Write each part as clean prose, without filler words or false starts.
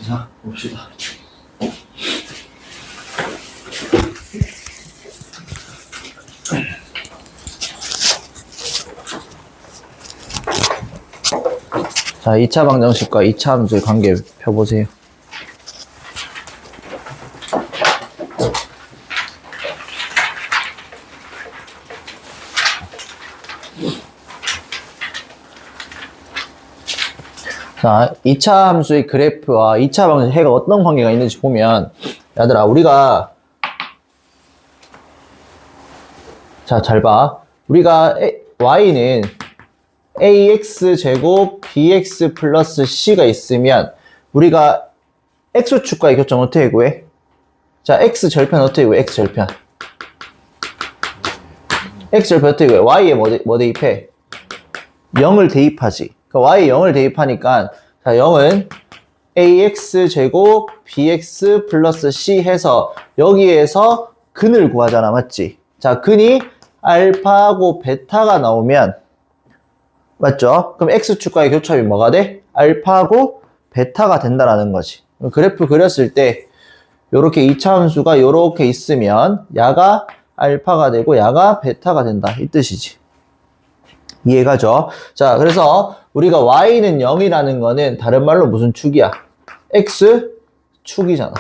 자, 봅시다. 자, 2차 방정식과 2차 함수의 관계 펴보세요. 자, 2차 함수의 그래프와 2차 방정식 해가 어떤 관계가 있는지 보면, 얘들아, 우리가, 자, 잘 봐. 우리가 y는 ax제곱 bx 플러스 c가 있으면, 우리가 x축과의 교점 어떻게 구해? 자, x절편 어떻게 구해? x절편. x절편 어떻게 구해? y에 뭐 대입해? 0을 대입하지. y에 0을 대입하니까, 자, 0은 ax제곱 bx 플러스 c 해서 여기에서 근을 구하잖아, 맞지? 자, 근이 알파하고 베타가 나오면, 맞죠? 그럼 x축과의 교점이 뭐가 돼? 알파하고 베타가 된다라는 거지. 그래프 그렸을 때 요렇게 2차 함수가 요렇게 있으면 야가 알파가 되고 야가 베타가 된다, 이 뜻이지. 이해가죠? 자, 그래서 우리가 y는 0이라는 거는 다른 말로 무슨 축이야? x축이잖아.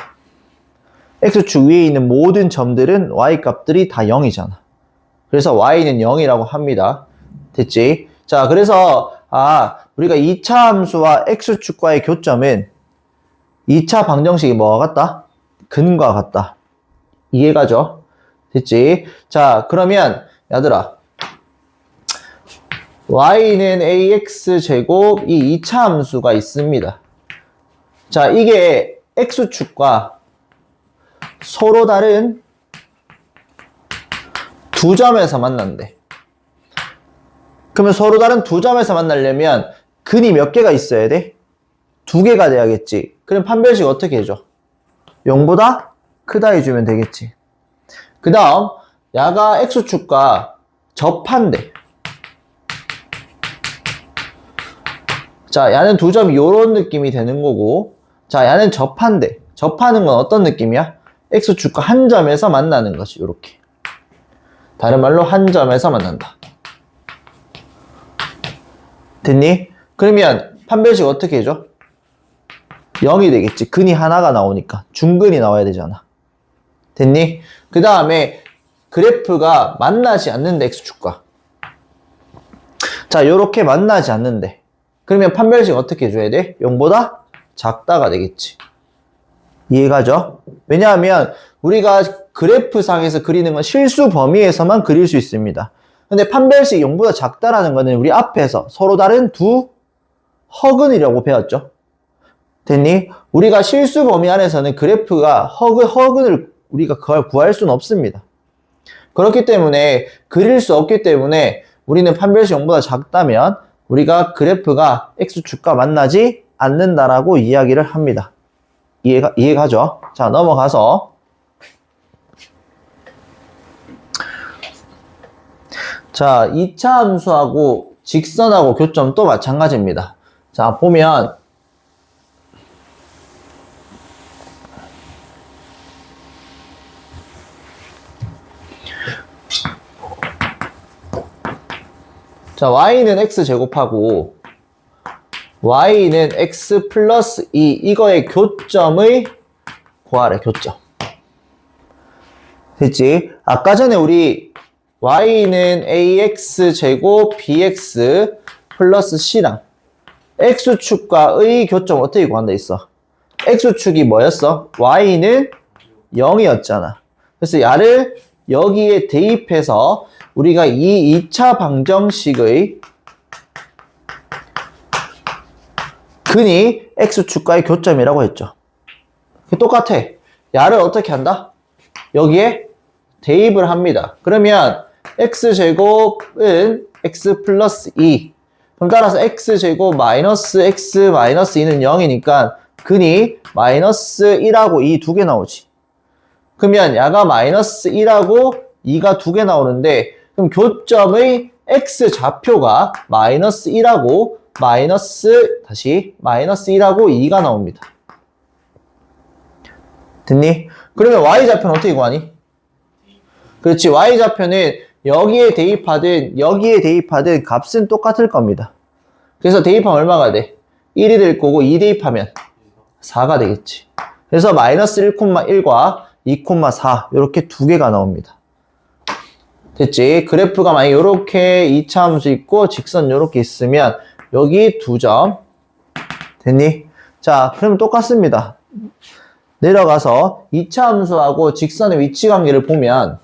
x축 위에 있는 모든 점들은 y 값들이 다 0이잖아. 그래서 y는 0이라고 합니다. 됐지? 자, 그래서 우리가 2차 함수와 x축과의 교점은 2차 방정식이 뭐와 같다? 근과 같다. 이해가죠? 됐지? 자, 그러면 얘들아, y는 ax제곱 이 2차 함수가 있습니다. 자, 이게 x축과 서로 다른 두 점에서 만난대. 그러면 서로 다른 두 점에서 만나려면 근이 몇 개가 있어야 돼? 2개가 돼야겠지. 그럼 판별식 어떻게 해줘? 0보다 크다 해주면 되겠지. 그 다음 야가 x축과 접한대. 자, 야는 두 점이 요런 느낌이 되는 거고, 자, 야는 접한대. 접하는 건 어떤 느낌이야? x축과 한 점에서 만나는 거지, 요렇게. 다른 말로 한 점에서 만난다. 됐니? 그러면 판별식 어떻게 해줘? 0이 되겠지. 근이 하나가 나오니까. 중근이 나와야 되잖아. 됐니? 그 다음에 그래프가 만나지 않는데, x축과. 자, 요렇게 만나지 않는데. 그러면 판별식 어떻게 해줘야 돼? 0보다 작다가 되겠지. 이해가죠? 왜냐하면 우리가 그래프상에서 그리는 건 실수 범위에서만 그릴 수 있습니다. 근데 판별식 0보다 작다라는 거는 우리 앞에서 서로 다른 두 허근이라고 배웠죠. 됐니? 우리가 실수 범위 안에서는 그래프가 허근을 우리가 구할 수는 없습니다. 그렇기 때문에 그릴 수 없기 때문에 우리는 판별식 0보다 작다면 우리가 그래프가 x축과 만나지 않는다라고 이야기를 합니다. 이해가죠? 자, 넘어가서 자, 2차 함수하고 직선하고 교점 또 마찬가지입니다. 자, 보면 자, y는 x제곱하고 y는 x 플러스 2 이거의 교점의 구하래, 교점. 됐지? 아까 전에 우리 y는 ax제곱 bx 플러스 c랑 x축과의 교점 어떻게 구한다 했어? x축이 뭐였어? y는 0이었잖아. 그래서 야를 여기에 대입해서 우리가 이 2차 방정식의 근이 x축과의 교점이라고 했죠. 똑같아. 야를 어떻게 한다? 여기에 대입을 합니다. 그러면 x제곱은 x 플러스 2. 그럼 따라서 x제곱 마이너스 x 마이너스 2는 0이니까 근이 마이너스 1하고 2 두 개 나오지. 그러면 야가 마이너스 1하고 2가 두 개 나오는데 그럼 교점의 x 좌표가 마이너스 1하고 마이너스 1하고 2가 나옵니다. 됐니? 그러면 y좌표는 어떻게 구하니? 그렇지. y좌표는 여기에 대입하든 값은 똑같을 겁니다. 그래서 대입하면 얼마가 돼? 1이 될 거고 2 대입하면 4가 되겠지. 그래서 마이너스 1,1과 2,4 이렇게 두 개가 나옵니다. 됐지? 그래프가 만약에 이렇게 2차 함수 있고 직선 이렇게 있으면 여기 2점. 됐니? 자, 그럼 똑같습니다. 내려가서 2차 함수하고 직선의 위치 관계를 보면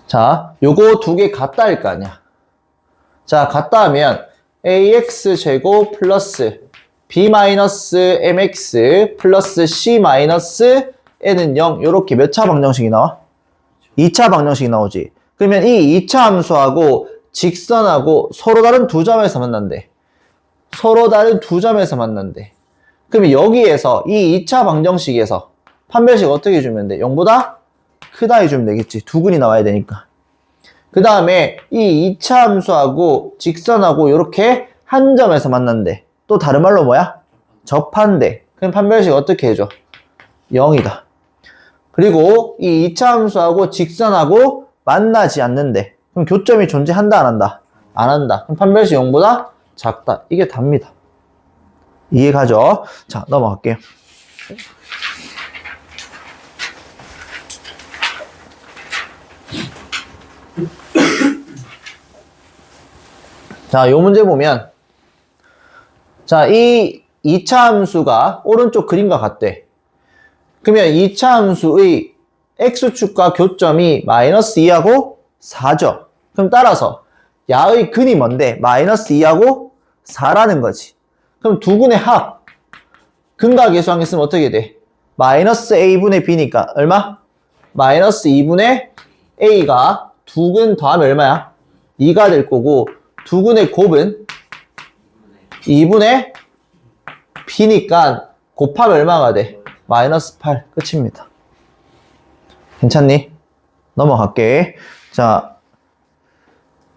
자, 요거 두 개 같다 할 거 아니야. 자, 같다 하면 ax제곱 플러스 b-mx 플러스 c-n은 0 요렇게 몇 차 방정식이 나와? 2차 방정식이 나오지. 그러면 이 2차 함수하고 직선하고 서로 다른 두 점에서 만난대. 서로 다른 두 점에서 만난대. 그러면 여기에서 이 2차 방정식에서 판별식 어떻게 주면 돼? 0보다 크다 해주면 되겠지. 두근이 나와야 되니까. 그 다음에 이 2차 함수하고 직선하고 이렇게 한 점에서 만난대. 또 다른 말로 뭐야? 접한대. 그럼 판별식 어떻게 해줘? 0이다. 그리고 이 2차 함수하고 직선하고 만나지 않는데. 그럼 교점이 존재한다 안 한다? 안 한다. 그럼 판별식 0보다 작다. 이게 답니다. 이해가죠? 자, 넘어갈게요. 자, 요 문제 보면 자, 이 2차 함수가 오른쪽 그림과 같대. 그러면 2차 함수의 x축과 교점이 마이너스 2하고 4죠. 그럼 따라서 야의 근이 뭔데? 마이너스 2하고 4라는 거지. 그럼 두 근의 합. 근과 계수항했으면 어떻게 돼? 마이너스 a분의 b니까 얼마? 마이너스 2분의 a가 두 근 더하면 얼마야? 2가 될 거고 두 근의 곱은 2분의 b니까 곱하면 얼마가 돼? 마이너스 8. 끝입니다. 괜찮니? 넘어갈게. 자,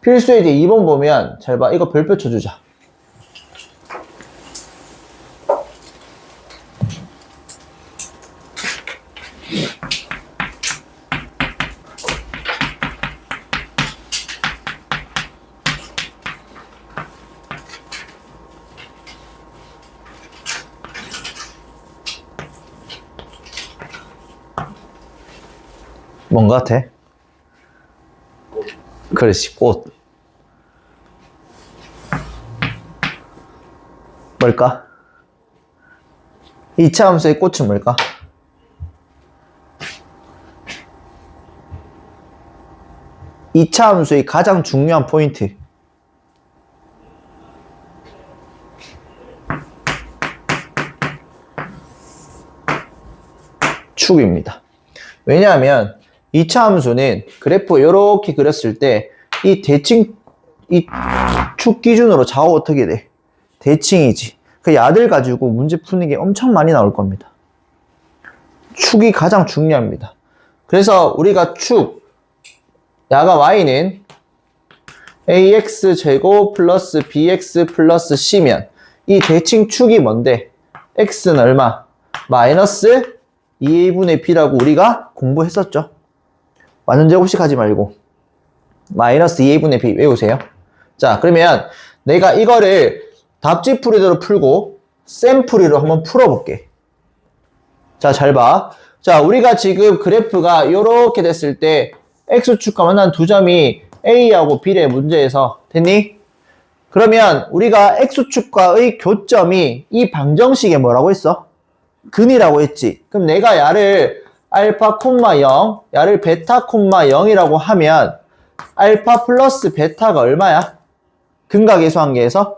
필수에 이제 2번 보면 잘 봐. 이거 별표 쳐주자. 뭔 것 같아? 그렇지, 꽃. 뭘까? 2차 함수의 꽃은 뭘까? 이 차 함수의 가장 중요한 포인트. 축입니다. 왜냐하면 2차 함수는 그래프 이렇게 그렸을 때 이 대칭, 이 축 기준으로 좌우 어떻게 돼? 대칭이지. 그 야들 가지고 문제 푸는 게 엄청 많이 나올 겁니다. 축이 가장 중요합니다. 그래서 우리가 축, 야가 y는 ax제곱 플러스 bx 플러스 c면 이 대칭 축이 뭔데? x는 얼마? 마이너스 2a분의 b라고 우리가 공부했었죠. 완전 제곱식 하지 말고 마이너스 2a분의 b 외우세요. 자, 그러면 내가 이거를 답지풀이대로 풀고 쌤풀이로 한번 풀어볼게. 자, 잘 봐. 자, 우리가 지금 그래프가 이렇게 됐을 때 x축과 만난 두 점이 a하고 b의 문제에서 됐니? 그러면 우리가 x축과의 교점이 이 방정식에 뭐라고 했어? 근이라고 했지. 그럼 내가 야를 알파, 0, 야를 베타, 0이라고 하면 알파 플러스 베타가 얼마야? 근과 계수한계에서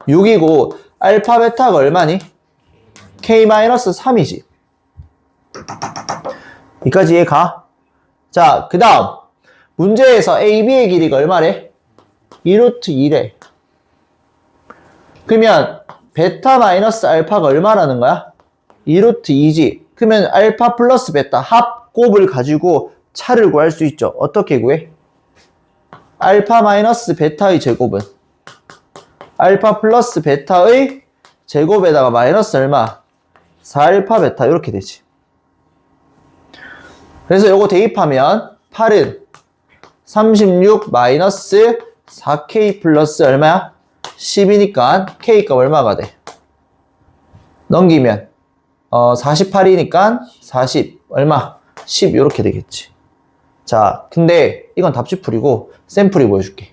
6이고 알파 베타가 얼마니? k-3이지. 여기까지 이해가? 자, 그 다음 문제에서 AB의 길이가 얼마래? 2루트 2래. 그러면 베타 마이너스 알파가 얼마라는 거야? 2루트 2지. 그러면 알파 플러스 베타 합곱을 가지고 차를 구할 수 있죠. 어떻게 구해? 알파 마이너스 베타의 제곱은 알파 플러스 베타의 제곱에다가 마이너스 얼마? 4알파 베타 이렇게 되지. 그래서 요거 대입하면 8은 36 마이너스 4K 플러스 얼마야? 10이니까 K값 얼마가 돼? 넘기면 48이니까 40 얼마? 10 이렇게 되겠지. 자, 근데 이건 답지풀이고 샘플이 보여줄게.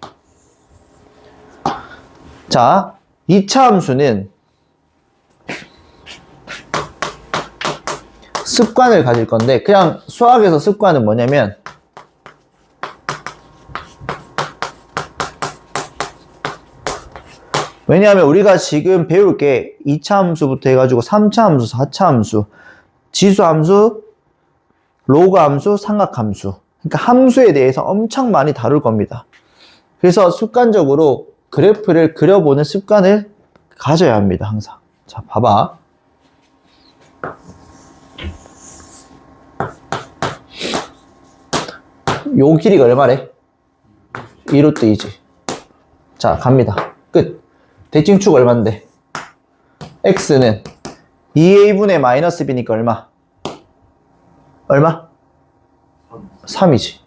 자, 2차 함수는 습관을 가질 건데 그냥 수학에서 습관은 뭐냐면 왜냐하면 우리가 지금 배울 게 2차 함수부터 해가지고 3차 함수, 4차 함수, 지수 함수, 로그 함수, 삼각 함수. 그러니까 함수에 대해서 엄청 많이 다룰 겁니다. 그래서 습관적으로 그래프를 그려보는 습관을 가져야 합니다, 항상. 자, 봐봐. 요 길이가 얼마래? 2루트 2지. 자, 갑니다. 끝. 대칭축 얼만데? x는 2a분의 마이너스 b니까 얼마? 얼마? 3이지.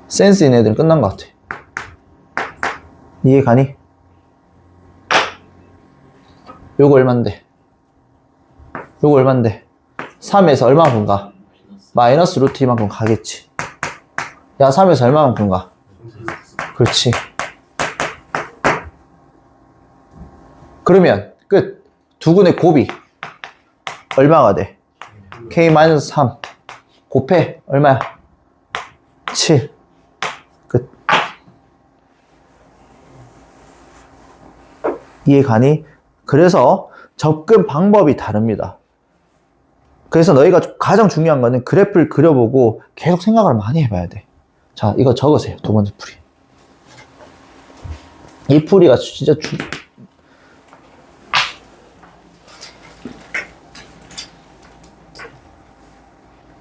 센스 있는 애들은 끝난 것 같아. 이해 가니? 요거 얼만데? 요거 얼만데? 3에서 얼마만큼 가? 마이너스 루트 2만큼 가겠지. 야, 3에서 얼마만큼 가? 그렇지. 그러면 끝. 두근의 곱이 얼마가 돼? K-3 곱해 얼마야? 7. 끝. 이해 가니? 그래서 접근 방법이 다릅니다. 그래서 너희가 가장 중요한 거는 그래프를 그려보고 계속 생각을 많이 해봐야 돼. 자, 이거 적으세요. 두 번째 풀이. 이 풀이가 진짜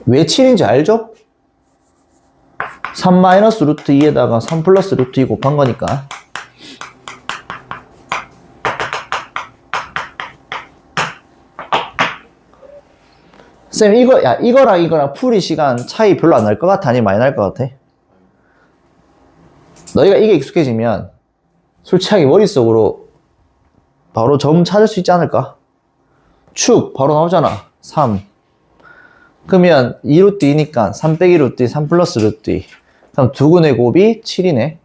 왜 7인지 알죠? 3 마이너스 루트 2에다가 3 플러스 루트 2 곱한 거니까. 쌤, 이거랑 풀이 시간 차이 별로 안 날 것 같아? 아니면 많이 날 것 같아? 너희가 이게 익숙해지면 솔직하게 머릿속으로 바로 점 찾을 수 있지 않을까? 축 바로 나오잖아. 3. 그러면 2루트 2니까 3 빼기 루트 2, 3 플러스 루트 2. 그럼 두근의 곱이 7이네.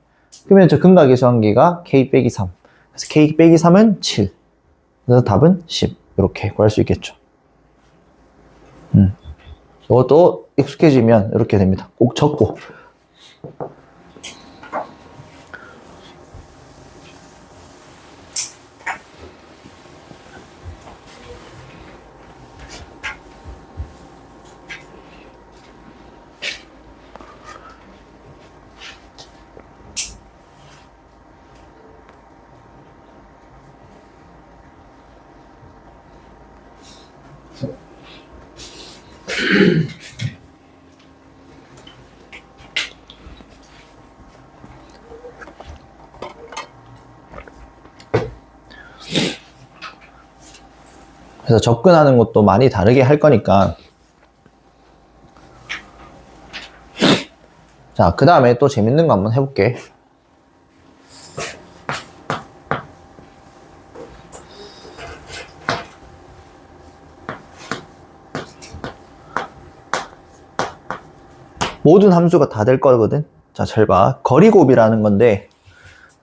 그러면 저 근각의 수한계가 K 빼기 3. 그래서 K 빼기 3은 7. 그래서 답은 10. 이렇게 구할 수 있겠죠. 이것도 익숙해지면 이렇게 됩니다. 꼭 적고. 그래서 접근하는 것도 많이 다르게 할 거니까. 자, 그 다음에 또 재밌는 거 한번 해볼게. 모든 함수가 다 될 거거든. 자, 잘 봐. 거리곱이라는 건데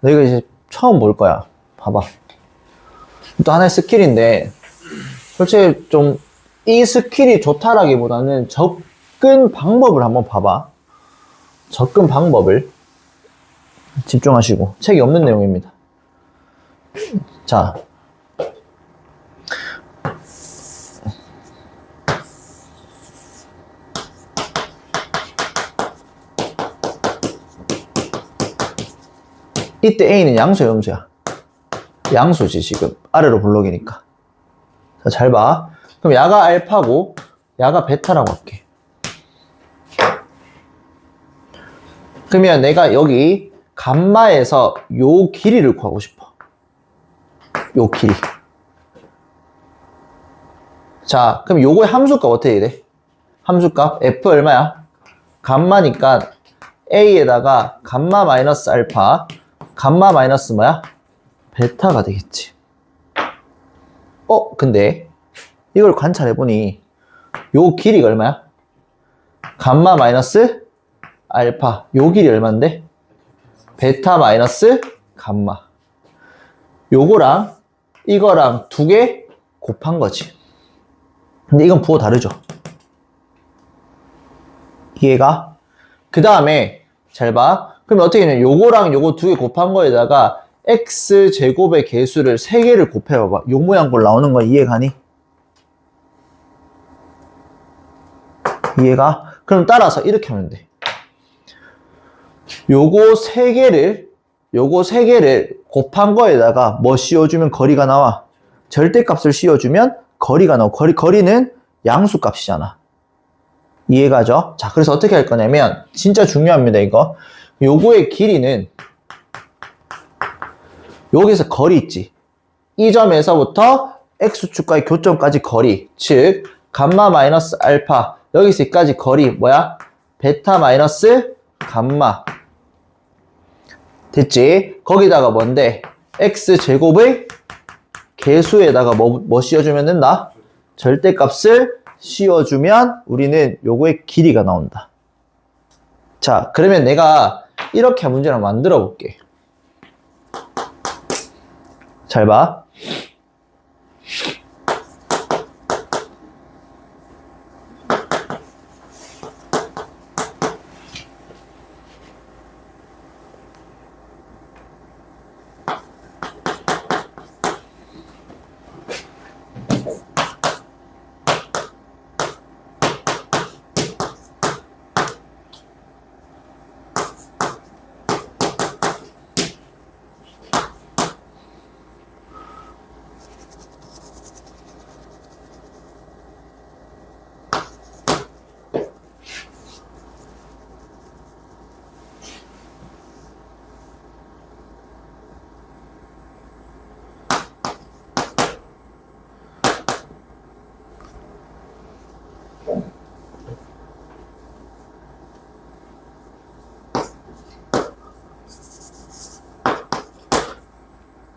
너희가 이제 처음 볼 거야. 봐봐. 또 하나의 스킬인데 솔직히 좀 이 스킬이 좋다라기보다는 접근 방법을 한번 봐봐. 접근 방법을 집중하시고. 책이 없는 내용입니다. 자, 이때 A는 양수야, 염수야? 양수지. 지금 아래로 블록이니까. 자, 잘 봐. 그럼 야가 알파고 야가 베타라고 할게. 그러면 내가 여기 감마에서 요 길이를 구하고 싶어. 요 길이. 자, 그럼 요거의 함수값 어떻게 돼? 함수값 f 얼마야? 감마니까 a에다가 감마 마이너스 알파, 감마 마이너스 뭐야? 베타가 되겠지. 근데 이걸 관찰해보니 요 길이가 얼마야? 감마 마이너스 알파, 요 길이 얼마인데? 베타 마이너스 감마. 요거랑 이거랑 두 개 곱한 거지. 근데 이건 부호 다르죠. 이해가? 그 다음에 잘 봐. 그럼 어떻게 되냐면 요거랑 요거 두 개 곱한 거에다가 x제곱의 개수를 3개를 곱해봐봐. 요 모양꼴 나오는 거 이해가니? 이해가? 그럼 따라서 이렇게 하면 돼. 요거 3개를 곱한 거에다가 뭐 씌워주면 거리가 나와? 절대값을 씌워주면 거리가 나와. 거리는 양수값이잖아. 이해가죠? 자, 그래서 어떻게 할 거냐면 진짜 중요합니다, 이거. 요거의 길이는 여기서 거리 있지. 이 점에서부터 x축과의 교점까지 거리. 즉 감마 마이너스 알파. 여기서 여기까지 거리 뭐야? 베타 마이너스 감마. 됐지? 거기다가 뭔데? x제곱의 개수에다가 뭐 씌워주면 된다? 절대값을 씌워주면 우리는 요거의 길이가 나온다. 자, 그러면 내가 이렇게 문제를 만들어 볼게. 잘 봐.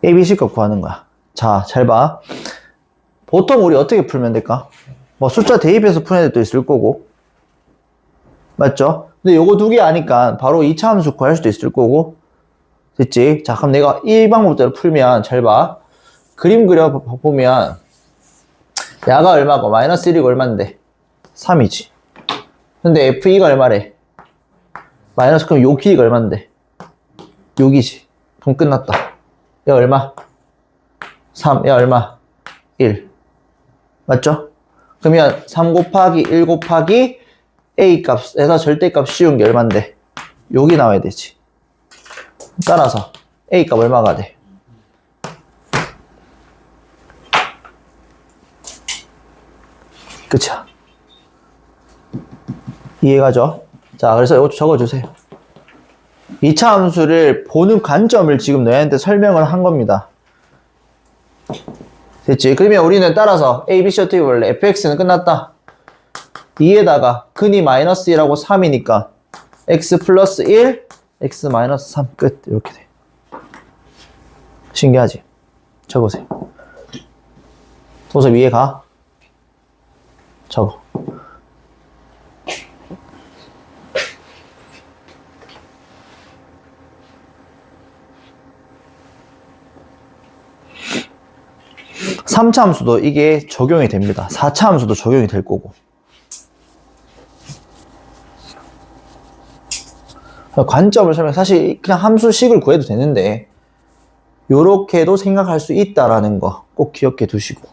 ABC값 구하는 거야. 자, 잘 봐. 보통 우리 어떻게 풀면 될까? 뭐 숫자 대입해서 푸는 애도 있을 거고. 맞죠? 근데 요거 두 개 아니까 바로 2차 함수 구할 수도 있을 거고. 됐지? 자, 그럼 내가 이 방법대로 풀면 잘 봐. 그림 그려보면 야가 얼마고 마이너스 1이고 얼마인데? 3이지. 근데 F2가 얼마래? 마이너스 그럼 요 길이가 얼마인데? 6이지. 그럼 끝났다. 얘 얼마? 3. 얘 얼마? 1. 맞죠? 그러면 3 곱하기 1 곱하기 A 값에서 절대값 씌운 게 얼만데? 여기 나와야 되지. 따라서 A 값 얼마가 돼? 그쵸? 이해가죠? 자, 그래서 이거 적어주세요. 2차 함수를 보는 관점을 지금 너희한테 설명을 한 겁니다. 됐지? 그러면 우리는 따라서 A, B, C 어떻게 볼래? fx는 끝났다. 2에다가 근이 마이너스 1하고 3이니까 x 플러스 1, x 마이너스 3 끝. 이렇게 돼. 신기하지? 적으세요. 도서 위에 가. 적어. 삼 차 함수도 이게 적용이 됩니다. 4차 함수도 적용이 될 거고. 관점을 설명, 사실 그냥 함수식을 구해도 되는데 요렇게도 생각할 수 있다라는 거 꼭 기억해 두시고.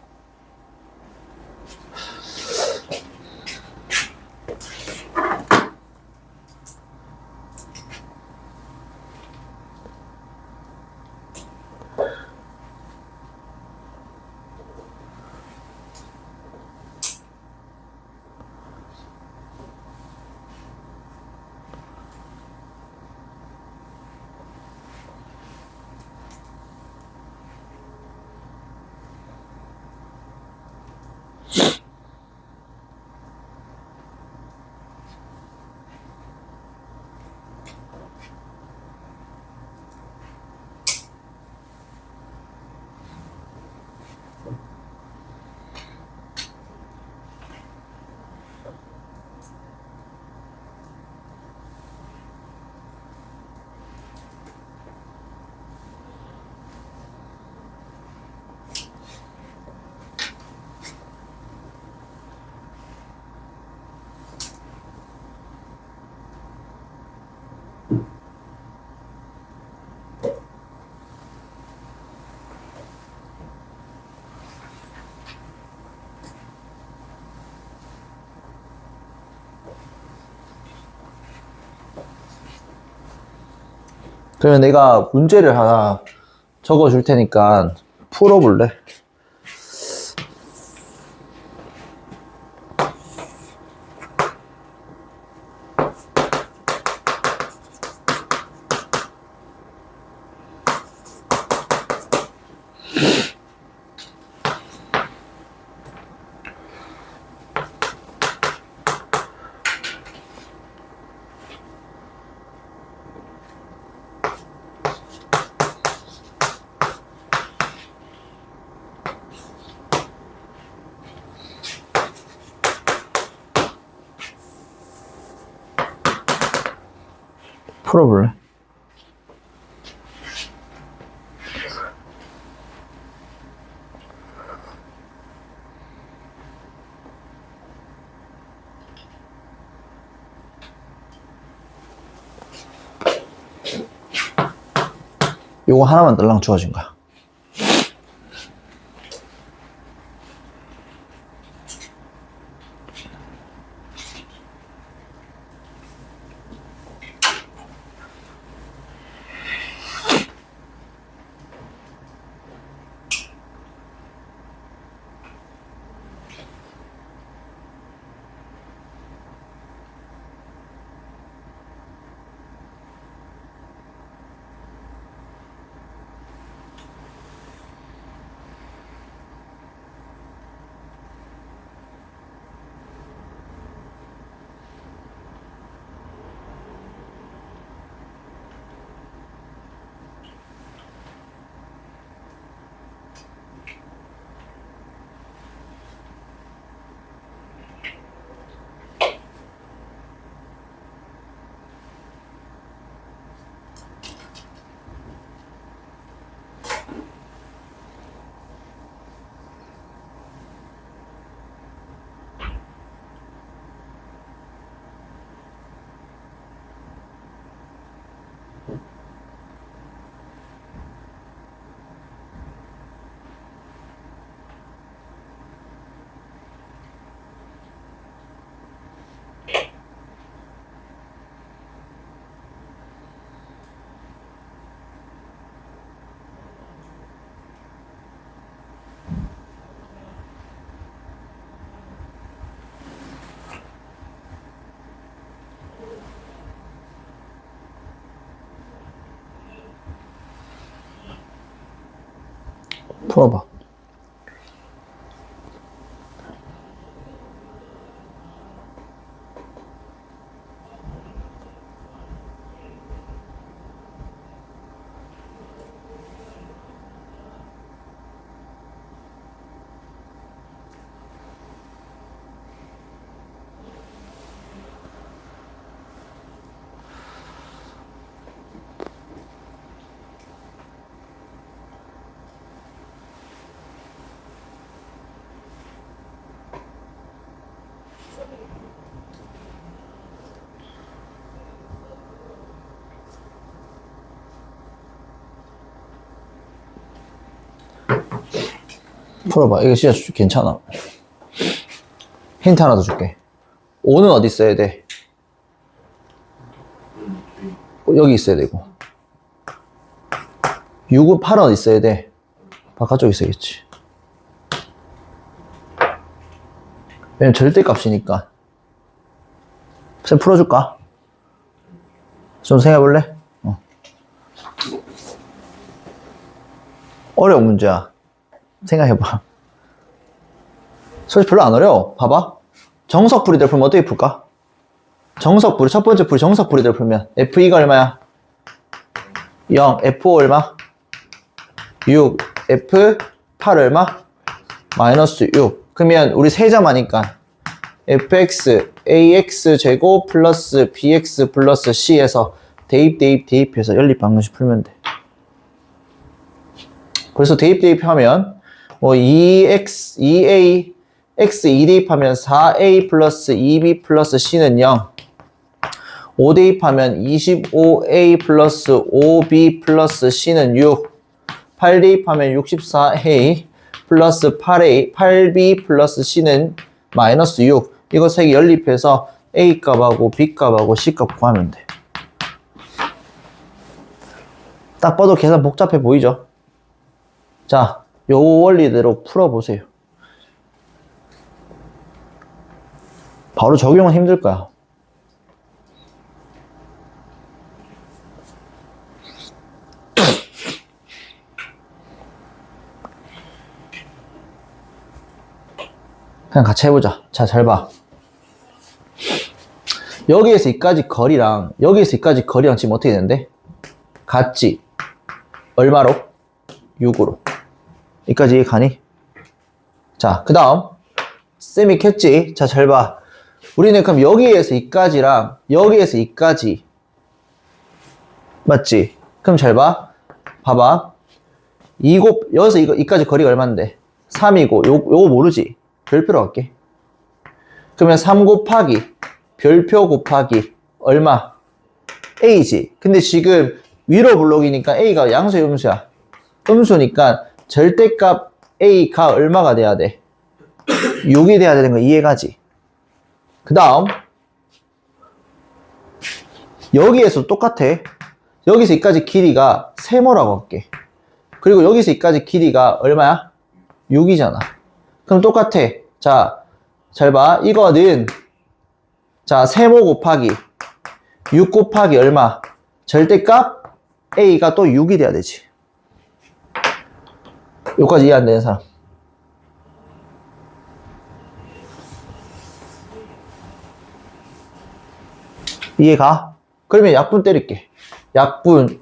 그러면 내가 문제를 하나 적어줄 테니까 풀어볼래? 풀어볼래? 요거 하나만 달랑 주어진 거야. 풀어봐. 풀어봐. 이거 진짜 괜찮아. 힌트 하나 더 줄게. 5는 어디 있어야 돼? 여기 있어야 되고. 6은 8은 어디 있어야 돼? 바깥쪽에 있어야겠지. 왜냐면 절대값이니까. 쌤 풀어줄까? 좀 생각해볼래? 어려운 문제야. 생각해봐. 솔직히 별로 안 어려워. 봐봐. 정석풀이들 풀면 어떻게 풀까? 정석풀이, 첫 번째 풀이 정석풀이들 풀면 F2가 얼마야? 0, F5 얼마? 6, F8 얼마? 마이너스 6. 그러면 우리 세자마니까 fx, ax 제곱 플러스 bx 플러스 c에서 대입해서 연립방정식 풀면 돼. 그래서 대입하면 뭐 2x, 2a, x 2대입하면 4a 플러스 2b 플러스 c는 0. 5대입하면 25a 플러스 5b 플러스 c는 6. 8대입하면 64a 플러스 8b 플러스 c는 마이너스 6. 이거 세 개 연립해서 a 값하고 b 값하고 c 값 구하면 돼. 딱 봐도 계산 복잡해 보이죠? 자, 요 원리대로 풀어보세요. 바로 적용은 힘들 거야. 그냥 같이 해보자. 자, 잘 봐. 여기에서 이까지 거리랑 여기에서 이까지 거리랑 지금 어떻게 되는데? 같지? 얼마로? 6으로. 여기까지 이해 가니? 자, 그 다음 쌤이 켰지? 자, 잘 봐. 우리는 그럼 여기에서 이까지랑 여기에서 이까지 맞지? 그럼 잘 봐. 봐봐. 여기서 이까지 거리가 얼마인데? 3이고 요거 모르지? 별표로 할게. 그러면 3 곱하기 별표 곱하기 얼마? A지. 근데 지금 위로 블록이니까 A가 양수야 음수야? 음수니까 절대값 A가 얼마가 돼야 돼? 6이 돼야 되는 거 이해가지? 그 다음 여기에서 똑같아. 여기서 여기까지 길이가 세모라고 할게. 그리고 여기서 여기까지 길이가 얼마야? 6이잖아. 그럼 똑같아. 자, 잘 봐. 이거는 자, 세모 곱하기 6 곱하기 얼마? 절대값 A가 또 6이 돼야 되지. 여기까지 이해 안 되는 사람? 이해가? 그러면 약분 때릴게. 약분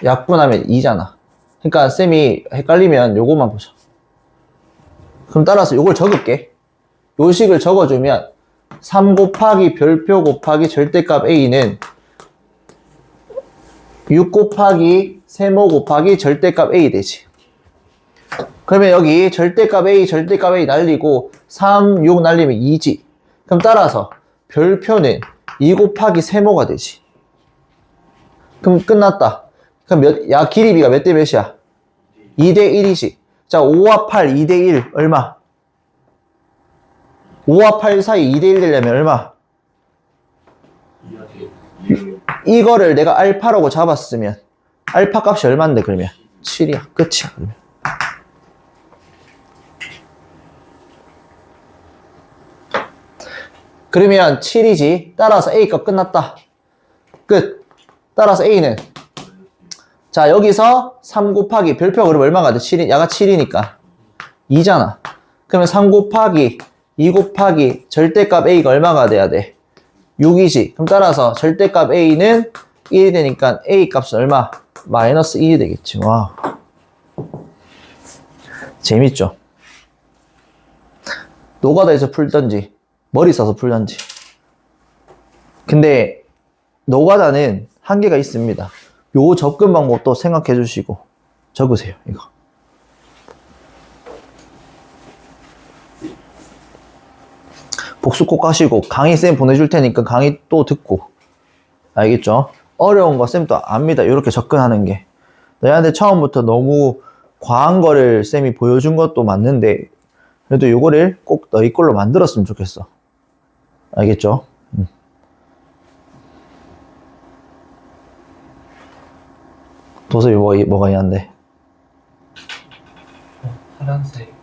하면 2잖아. 그러니까 쌤이 헷갈리면 요거만 보자. 그럼 따라서 요걸 적을게. 요 식을 적어주면 3 곱하기 별표 곱하기 절대값 A는 6 곱하기 세모 곱하기 절대값 A 되지. 그러면 여기 절대값 A 날리고 3, 6 날리면 2지. 그럼 따라서 별표는 2 곱하기 세모가 되지. 그럼 끝났다. 그럼 길이비가 몇 대 몇이야? 2대 1이지. 자, 5와 8, 2대 1, 얼마? 5와 8 사이 2대 1 되려면 얼마? 이거를 내가 알파라고 잡았으면 알파 값이 얼마인데 그러면? 7이야. 끝이야. 그러면. 그러면 7이지. 따라서 A 값 끝났다. 끝. 따라서 A는 자, 여기서 3 곱하기 별표가 그럼 얼마가 돼? 7이, 야가 7이니까 2잖아. 그러면 3 곱하기 2 곱하기 절대값 A가 얼마가 돼야 돼? 6이지. 그럼 따라서 절대값 A는 1이 되니까 A 값은 얼마? 마이너스 1이 되겠지. 와. 재밌죠? 노가다에서 풀던지 머리 써서 풀던지. 근데 노가다는 한계가 있습니다. 요 접근 방법도 생각해 주시고 적으세요. 이거. 복습 꼭 하시고 강의 쌤 보내줄 테니까 강의 또 듣고. 알겠죠? 어려운 거 쌤 또 압니다. 이렇게 접근하는 게. 너희한테 처음부터 너무 과한 거를 쌤이 보여준 것도 맞는데 그래도 요거를 꼭 너희 걸로 만들었으면 좋겠어. 알겠죠? 도서히 뭐가 있는데? 파란색.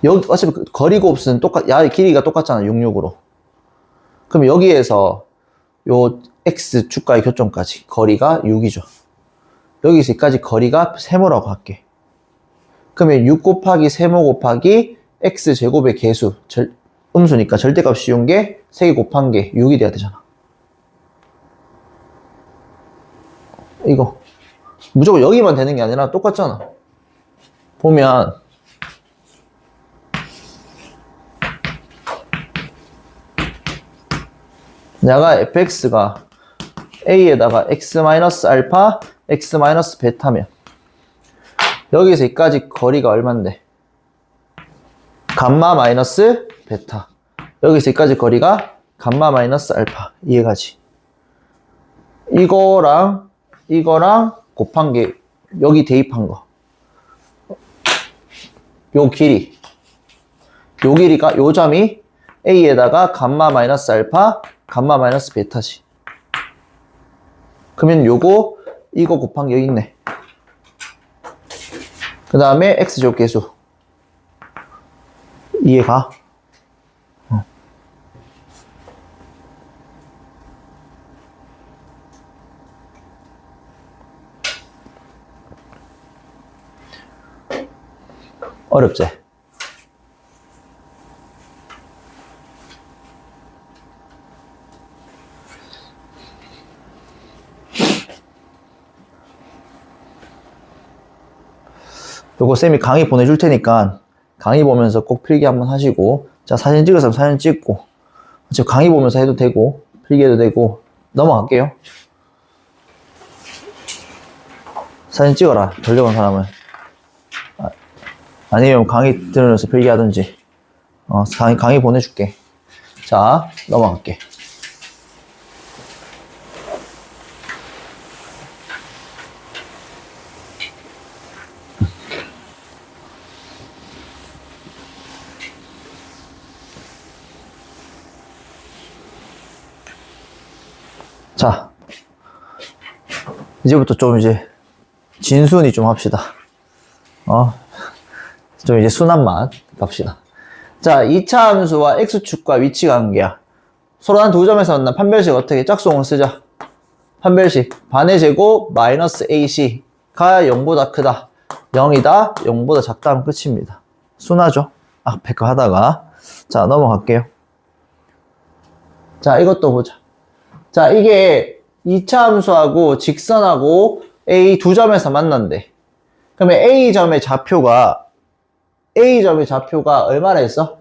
여기 어차피 거리 곱은 길이가 똑같잖아. 66으로. 그럼 여기에서 요 x 주가의 교점까지 거리가 6이죠. 여기서 여기까지 거리가 세모라고 할게. 그러면 6 곱하기 세모 곱하기 x 제곱의 개수 음수니까 절대값 씌운 게 3개 곱한 게 6이 돼야 되잖아. 이거 무조건 여기만 되는 게 아니라 똑같잖아. 보면 내가 fx가 a에다가 x-알파, x-베타면 여기서 여기까지 거리가 얼만데? 감마 마이너스 베타. 여기서 여기까지 거리가 감마 마이너스 알파. 이해가지? 이거랑 곱한 게 여기 대입한 거. 요 길이가 요 점이 a에다가 감마 마이너스 알파, 감마 마이너스 베타지. 그러면 이거 곱한 게 여기 있네. 그 다음에 x제곱 계수. 이해가? 어렵지? 요거 쌤이 강의 보내줄 테니까 강의 보면서 꼭 필기 한번 하시고, 자, 사진 찍었으면 사진 찍고, 지금 강의 보면서 해도 되고, 필기해도 되고, 넘어갈게요. 사진 찍어라, 돌려본 사람은. 아니면 강의 들으면서 필기하든지. 강의 보내줄게. 자, 넘어갈게. 자, 이제부터 좀 이제 진순이 좀 합시다. 좀 이제 순환만 갑시다. 자, 2차 함수와 x축과 위치 관계야. 서로 한 두 점에서 만난 판별식 어떻게 짝수공을 쓰자. 판별식 반의 제곱 마이너스 ac가 0보다 크다. 0이다, 0보다 작다 하면 끝입니다. 순하죠? 앞에 거 하다가. 자, 넘어갈게요. 자, 이것도 보자. 자, 이게 2차 함수하고 직선하고 A 두 점에서 만난대. 그러면 A점의 좌표가 얼마나 했어?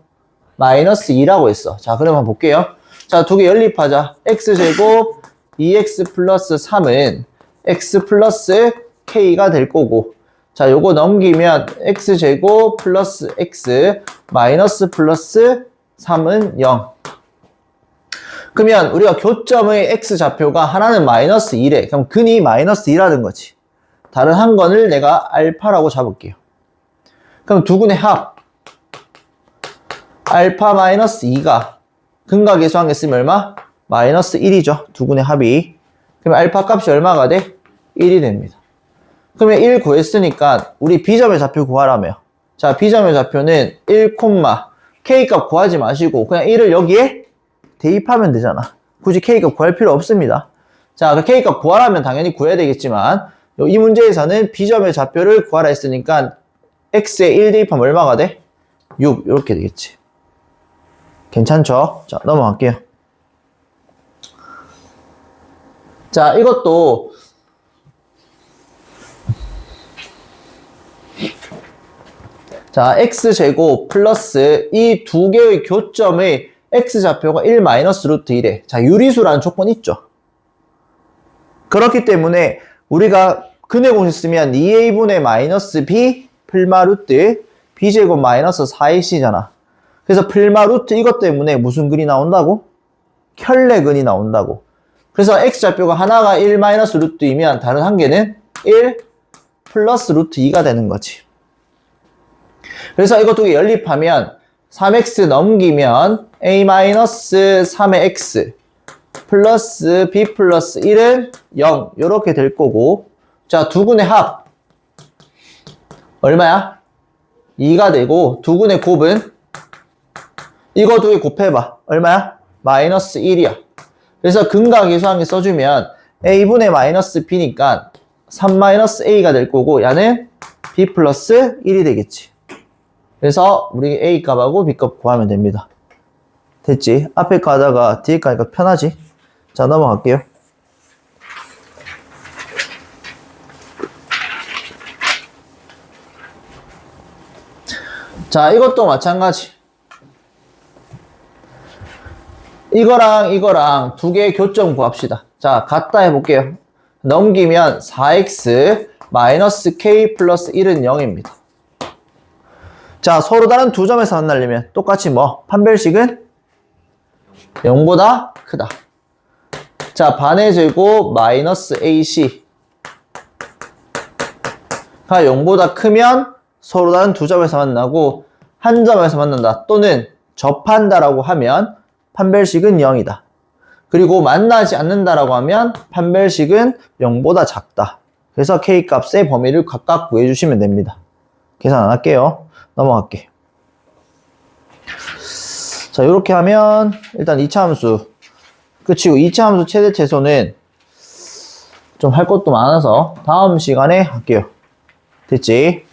마이너스 2라고 했어. 자, 그러면 볼게요. 자, 두 개 연립하자. x제곱 2x 플러스 3은 x 플러스 k가 될 거고, 자, 요거 넘기면 x제곱 플러스 x 마이너스 플러스 3은 0. 그러면 우리가 교점의 x좌표가 하나는 마이너스 2래. 그럼 근이 마이너스 2라는 거지. 다른 한 건을 내가 알파라고 잡을게요. 그럼 두 근의 합 알파 마이너스 2가 근과 계수한 쓰면 얼마? 마이너스 1이죠. 두 근의 합이. 그러면 알파 값이 얼마가 돼? 1이 됩니다. 그러면 1 구했으니까 우리 B점의 좌표 구하라며. 자, B점의 좌표는 1, K값 구하지 마시고 그냥 1을 여기에 대입하면 되잖아. 굳이 K값 구할 필요 없습니다. 자, 그 K값 구하라면 당연히 구해야 되겠지만 이 문제에서는 B점의 좌표를 구하라 했으니까 X에 1 대입하면 얼마가 돼? 6 이렇게 되겠지. 괜찮죠? 자, 넘어갈게요. 자, 이것도 자, x제곱 플러스 이 두 개의 교점의 x좌표가 1 마이너스 루트 1에 자, 유리수라는 조건이 있죠. 그렇기 때문에 우리가 근의 공식 쓰면 2a분의 마이너스 b 플마 루트 b제곱 마이너스 4ac잖아. 그래서 플마 루트 이것 때문에 무슨 근이 나온다고? 켤레근이 나온다고. 그래서 x좌표가 하나가 1 마이너스 루트 2면 다른 한 개는 1 플러스 루트 2가 되는 거지. 그래서 이거 두 개 연립하면 3x 넘기면 a 마이너스 3의 x 플러스 b 플러스 1은 0 이렇게 될 거고, 자, 두 근의 합 얼마야? 2가 되고 두 근의 곱은 이거 두 개 곱해봐. 얼마야? 마이너스 1이야. 그래서 근과 계수항에 써주면 a분의 마이너스 b니까 3 마이너스 a가 될 거고 얘는 b 플러스 1이 되겠지. 그래서 우리 a 값하고 b 값 구하면 됩니다. 됐지? 앞에 거 하다가 뒤에 거 하니까 편하지? 자, 넘어갈게요. 자, 이것도 마찬가지. 이거랑 두 개의 교점 구합시다. 자, 같다 해볼게요. 넘기면 4x 마이너스 k 플러스 1은 0입니다. 자, 서로 다른 두 점에서 만나려면 똑같이 뭐? 판별식은 0보다 크다. 자, 반의 제곱 마이너스 ac가 0보다 크면 서로 다른 두 점에서 만나고 한 점에서 만난다 또는 접한다라고 하면 판별식은 0이다. 그리고 만나지 않는다라고 하면 판별식은 0보다 작다. 그래서 K 값의 범위를 각각 구해주시면 됩니다. 계산 안 할게요. 넘어갈게. 자, 이렇게 하면 일단 2차 함수 끝이고 2차 함수 최대 최소는 좀 할 것도 많아서 다음 시간에 할게요. 됐지?